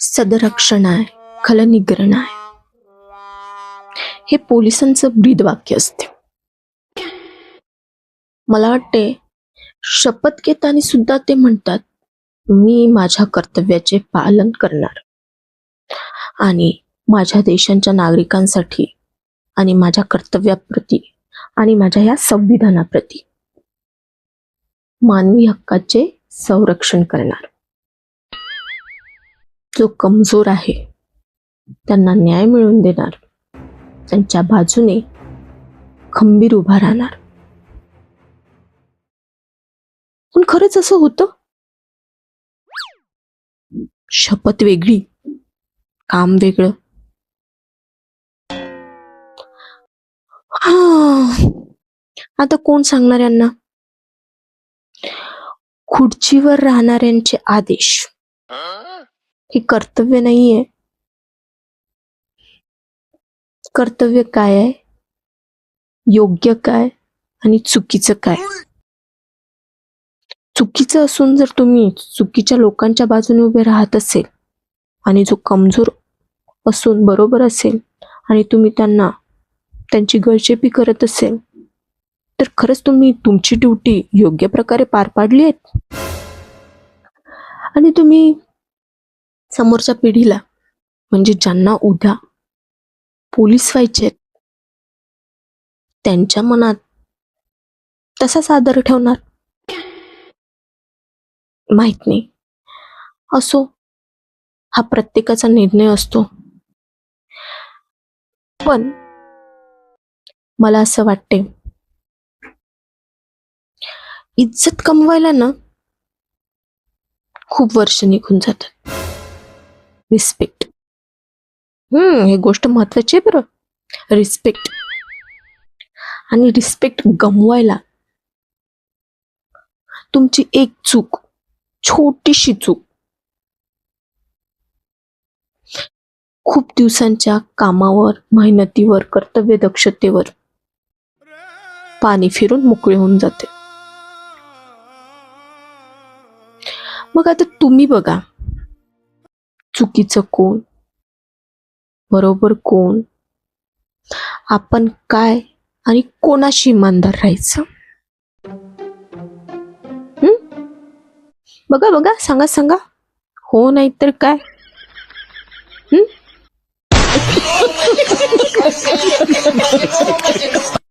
सदरक्षणाय खलनिग्रहणाय हे पोलिसांचं ब्रीदवाक्य असते. मला वाटते शपथ घेताना सुद्धा ते म्हणतात, मी माझ्या कर्तव्याचे पालन करणार आणि माझ्या देशांच्या नागरिकांसाठी आणि माझ्या कर्तव्याप्रती आणि माझ्या या संविधानाप्रती मानवी हक्काचे संरक्षण करणार. जो कमजोर आहे त्यांना न्याय मिळवून देणार, त्यांच्या बाजूने खंबीर उभा राहणार. पण खरंच असं होतं? शपथ वेगळी, काम वेगळं. आता कोण सांगणार यांना? खुर्चीवर राहणाऱ्यांचे आदेश हे कर्तव्य नाहीये. कर्तव्य काय आहे, योग्य काय आणि चुकीचं काय? चुकीचं असून जर तुम्ही चुकीच्या लोकांच्या बाजूने उभे राहत असेल आणि जो कमजोर असून बरोबर असेल आणि तुम्ही त्यांना त्यांची गळचेपी करत असेल, तर खरंच तुम्ही तुमची ड्युटी योग्य प्रकारे पार पाडली आहे. आणि तुम्ही समोरच्या पिढीला, म्हणजे ज्यांना उद्या पोलीस व्हायचे, त्यांच्या मनात तसाच आदर ठेवणार? माहित नाही. असो, हा प्रत्येकाचा निर्णय असतो. पण मला असं वाटते, इज्जत कमवायला ना खूप वर्ष निघून जातात. रिस्पेक्ट, हे गोष्ट महत्वाची आहे बरं. रिस्पेक्ट आणि रिस्पेक्ट गमवायला तुमची एक चूक, छोटीशी चूक, खूप दिवसांच्या कामावर, मेहनतीवर, कर्तव्य दक्षतेवर पाणी फिरून मोकळे होऊन जाते. मग आता तुम्ही बघा, चुकीचं कोण, बरोबर कोण, आपण काय आणि कोणाशी इमानदार राहायचं? बघा बघा, सांगा सांगा, हो नाही तर काय?